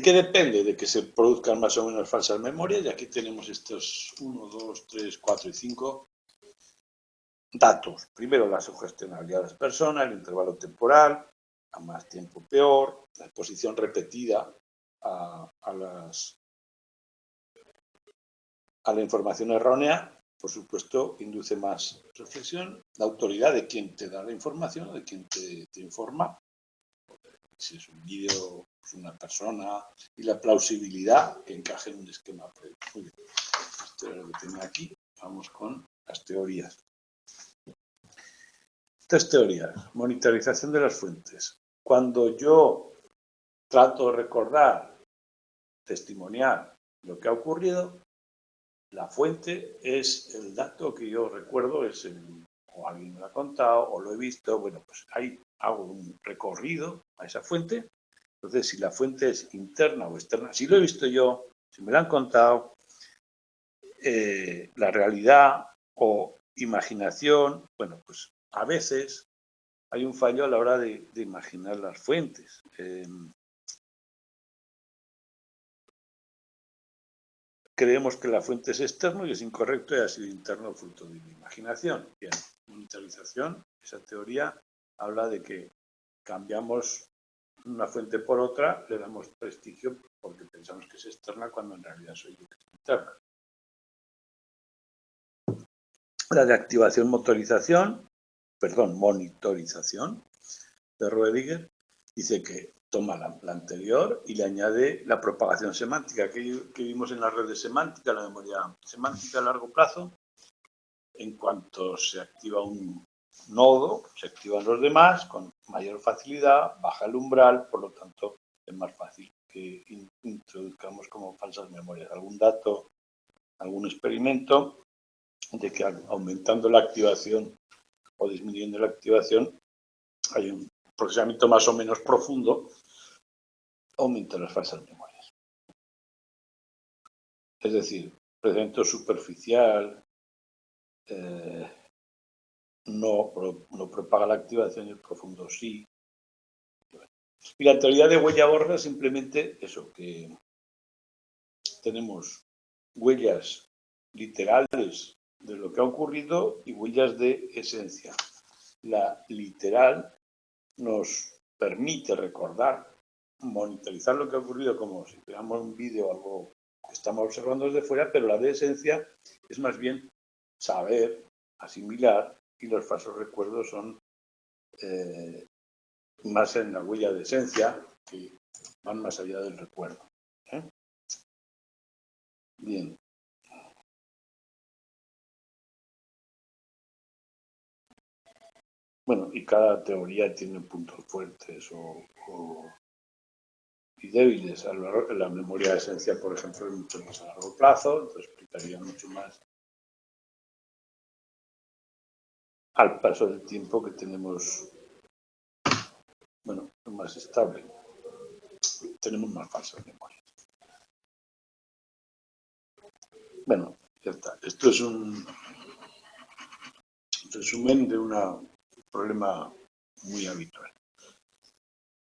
qué depende? De que se produzcan más o menos falsas memorias. Y aquí tenemos estos 1, 2, 3, 4 y 5 datos. Primero, la sugestionabilidad de las personas, el intervalo temporal, a más tiempo peor, la exposición repetida a la información errónea, por supuesto, induce más reflexión, la autoridad de quien te da la información, de quien te informa, si es un vídeo, es una persona, y la plausibilidad que encaje en un esquema previo. Muy bien, esto es lo que tengo aquí. Vamos con las teorías. Tres teorías. Monitorización de las fuentes. Cuando yo trato de recordar, testimoniar lo que ha ocurrido, la fuente es el dato que yo recuerdo, o alguien me lo ha contado, o lo he visto. Bueno, pues ahí hago un recorrido a esa fuente. Entonces, si la fuente es interna o externa, si lo he visto yo, si me lo han contado, la realidad o imaginación, bueno, pues a veces hay un fallo a la hora de imaginar las fuentes. Creemos que la fuente es externo y es incorrecto y ha sido interno fruto de mi imaginación. Bien, monitorización, esa teoría habla de que cambiamos una fuente por otra, le damos prestigio porque pensamos que es externa cuando en realidad soy yo que es interna. La de activación monitorización de Roediger dice que toma la anterior y le añade la propagación semántica que vimos en las redes semánticas, la memoria semántica a largo plazo. En cuanto se activa un nodo, se activan los demás con mayor facilidad, baja el umbral, por lo tanto es más fácil que introduzcamos como falsas memorias. Algún dato, algún experimento de que aumentando la activación o disminuyendo la activación hay un procesamiento más o menos profundo, aumenta las falsas memorias. Es decir, procesamiento superficial no propaga la activación y el profundo sí. Y la teoría de huella borra es simplemente eso, que tenemos huellas literales de lo que ha ocurrido y huellas de esencia. La literal nos permite recordar, monitorizar lo que ha ocurrido como si tuviéramos un vídeo o algo que estamos observando desde fuera, pero la de esencia es más bien saber, asimilar, y los falsos recuerdos son más en la huella de esencia, que van más allá del recuerdo. Bien. Bueno, y cada teoría tiene puntos fuertes y débiles. La memoria de esencia, por ejemplo, es mucho más a largo plazo, entonces explicaría mucho más al paso del tiempo que tenemos, bueno, más estable. Tenemos más falsas memorias. Bueno, ya está. Esto es un resumen de un problema muy habitual.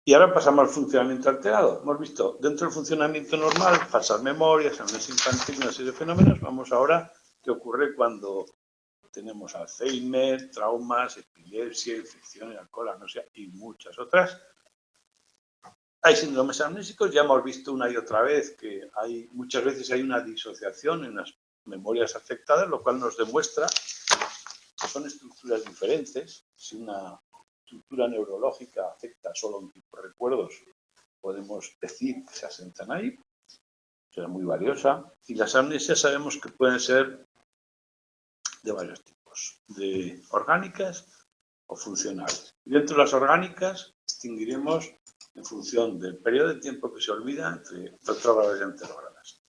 Y ahora pasamos al funcionamiento alterado. Hemos visto dentro del funcionamiento normal, falsas memorias, amnesia infantil, una serie de fenómenos. Vamos ahora qué ocurre cuando tenemos Alzheimer, traumas, epilepsia, infección, alcohol, anosmia y muchas otras. Hay síndromes amnésicos, ya hemos visto una y otra vez que muchas veces hay una disociación en las memorias afectadas, lo cual nos demuestra que son estructuras diferentes. Si una estructura neurológica afecta solo un tipo de recuerdos, podemos decir que se asentan ahí, será muy valiosa. Y las amnesias sabemos que pueden ser de varios tipos, de orgánicas o funcionales. Y dentro de las orgánicas distinguiremos en función del periodo de tiempo que se olvida entre retrógradas y anterógradas.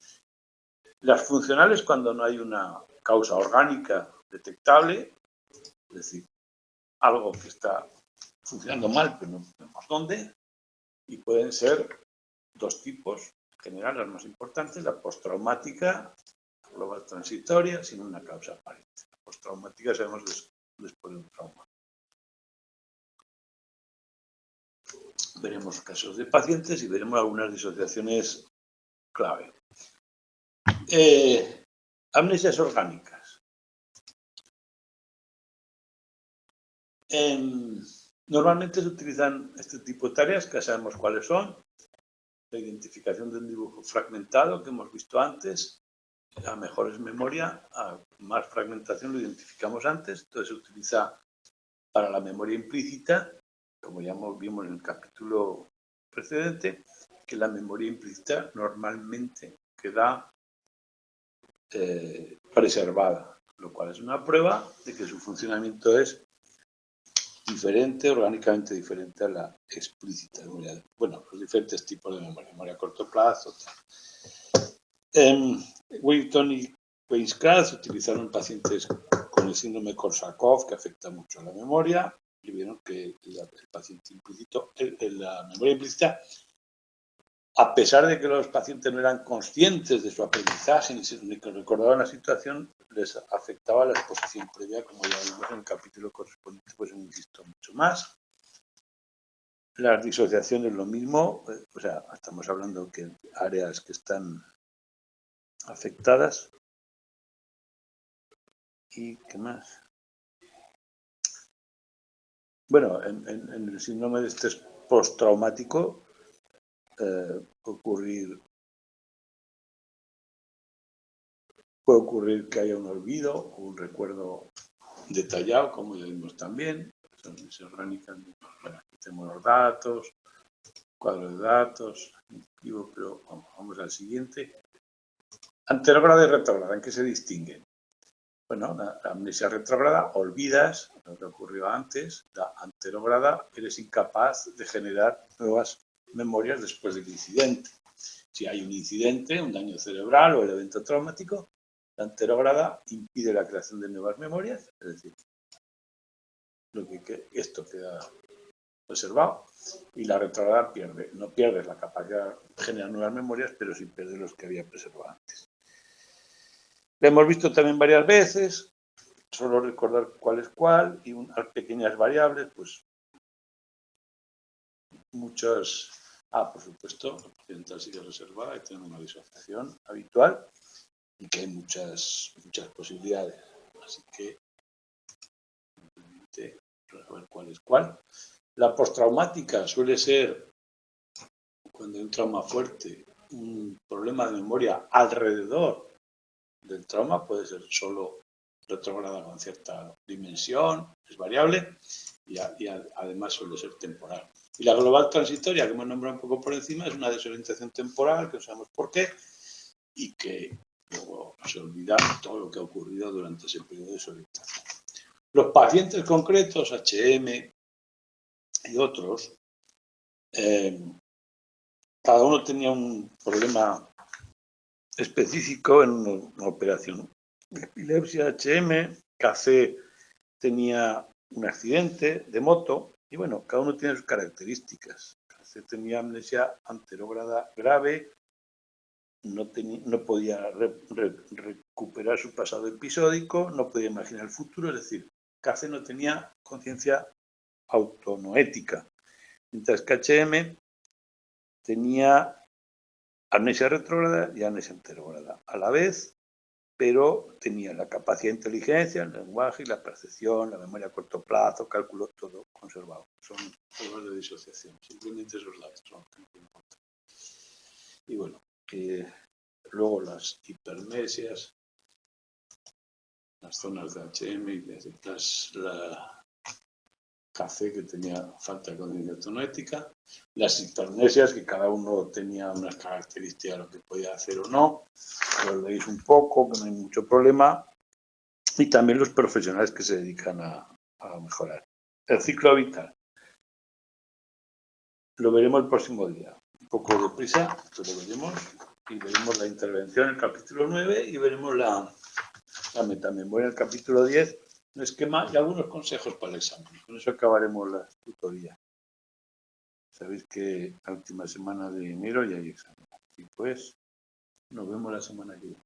Las funcionales cuando no hay una causa orgánica detectable, es decir, algo que está funcionando mal, pero no sabemos dónde, y pueden ser dos tipos, en general las más importantes, la postraumática, global transitoria, sin una causa aparente. La postraumática sabemos después de un trauma. Veremos casos de pacientes y veremos algunas disociaciones clave. Amnesias orgánicas. Normalmente se utilizan este tipo de tareas, que ya sabemos cuáles son. La identificación de un dibujo fragmentado que hemos visto antes. A mejor es memoria, a más fragmentación lo identificamos antes. Entonces se utiliza para la memoria implícita, como ya vimos en el capítulo precedente, que la memoria implícita normalmente queda preservada, lo cual es una prueba de que su funcionamiento es diferente, orgánicamente diferente a la explícita. Bueno, los diferentes tipos de memoria a corto plazo. Wilton y Weiss-Kratz utilizaron pacientes con el síndrome de Korsakoff, que afecta mucho a la memoria, y vieron que el paciente implícito, la memoria implícita, a pesar de que los pacientes no eran conscientes de su aprendizaje ni que recordaban la situación, les afectaba la exposición previa, como ya vimos en el capítulo correspondiente, pues hemos visto mucho más. Las disociaciones lo mismo, o sea, estamos hablando que áreas que están afectadas. ¿Y qué más? Bueno, en el síndrome de estrés postraumático puede ocurrir que haya un olvido o un recuerdo detallado, como ya vimos también. Son orgánicas. Bueno, aquí tenemos los datos, cuadro de datos, pero vamos al siguiente. Anterógrada y retrógrada, ¿en qué se distinguen? Bueno, la amnesia retrógrada, olvidas lo que ocurrió antes. La anterógrada, eres incapaz de generar nuevas memorias después del incidente. Si hay un incidente, un daño cerebral o el evento traumático, la anterógrada impide la creación de nuevas memorias, es decir, esto queda reservado, y la retrógrada no pierdes la capacidad de generar nuevas memorias, pero sí pierdes los que había preservado antes. Lo hemos visto también varias veces, solo recordar cuál es cuál, y unas pequeñas variables, pues muchas. Por supuesto, la occidental sigue reservada y tiene una disociación habitual y que hay muchas posibilidades. Así que, a ver cuál es cuál. La postraumática suele ser, cuando hay un trauma fuerte, un problema de memoria alrededor del trauma, puede ser solo retrógrada con cierta dimensión, es variable y además suele ser temporal. Y la global transitoria, que hemos nombrado un poco por encima, es una desorientación temporal, que no sabemos por qué, y que luego se olvida todo lo que ha ocurrido durante ese periodo de desorientación. Los pacientes concretos, HM y otros, cada uno tenía un problema específico en una operación. Epilepsia, HM, KC tenía un accidente de moto y bueno, cada uno tiene sus características. KC tenía amnesia anterógrada grave, no podía recuperar su pasado episódico, no podía imaginar el futuro, es decir, KC no tenía conciencia autonoética, mientras que HM tenía amnesia retrógrada y amnesia anterógrada a la vez, pero tenía la capacidad de inteligencia, el lenguaje y la percepción, la memoria a corto plazo, cálculo, todo conservado. Son pruebas de disociación, simplemente esos datos son los que importan. Y bueno, luego las hipermnesias, las zonas de HM y la KC, que tenía falta de conciencia autonoética, las hipermnesias, que cada uno tenía unas características de lo que podía hacer o no, lo veis un poco, que no hay mucho problema, y también los profesionales que se dedican a mejorar. El ciclo vital lo veremos el próximo día, un poco deprisa, pero lo veremos, y veremos la intervención en el capítulo 9 y veremos la metamemoria en el capítulo 10, un esquema y algunos consejos para el examen. Con eso acabaremos la tutoría. Sabéis que la última semana de enero ya hay examen. Y pues nos vemos la semana que viene.